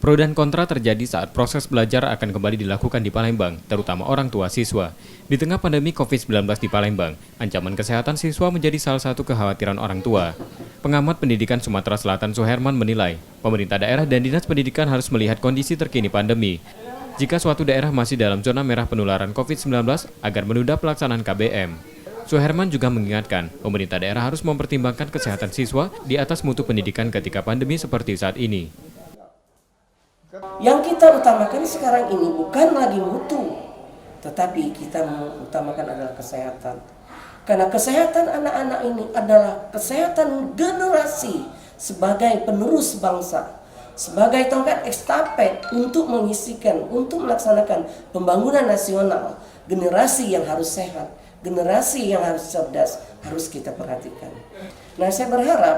Pro dan kontra terjadi saat proses belajar akan kembali dilakukan di Palembang, terutama orang tua siswa. Di tengah pandemi COVID-19 di Palembang, ancaman kesehatan siswa menjadi salah satu kekhawatiran orang tua. Pengamat pendidikan Sumatera Selatan Suherman menilai, pemerintah daerah dan dinas pendidikan harus melihat kondisi terkini pandemi. Jika suatu daerah masih dalam zona merah penularan COVID-19, agar menunda pelaksanaan KBM. Suherman juga mengingatkan, pemerintah daerah harus mempertimbangkan kesehatan siswa di atas mutu pendidikan ketika pandemi seperti saat ini. Yang kita utamakan sekarang ini bukan lagi mutu, tetapi kita utamakan adalah kesehatan. Karena kesehatan anak-anak ini adalah kesehatan generasi sebagai penerus bangsa, sebagai tongkat estafet untuk mengisikan, untuk melaksanakan pembangunan nasional. Generasi yang harus sehat, generasi yang harus cerdas, harus kita perhatikan. Nah, saya berharap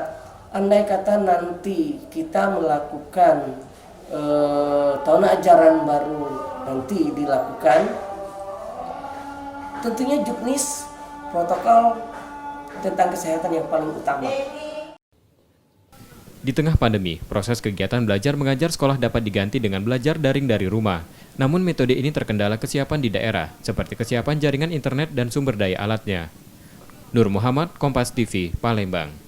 andai kata nanti kita melakukan tahun ajaran baru nanti dilakukan, tentunya juknis protokol tentang kesehatan yang paling utama. Di tengah pandemi, proses kegiatan belajar mengajar sekolah dapat diganti dengan belajar daring dari rumah. Namun metode ini terkendala kesiapan di daerah, seperti kesiapan jaringan internet dan sumber daya alatnya. Nur Muhammad, Kompas TV, Palembang.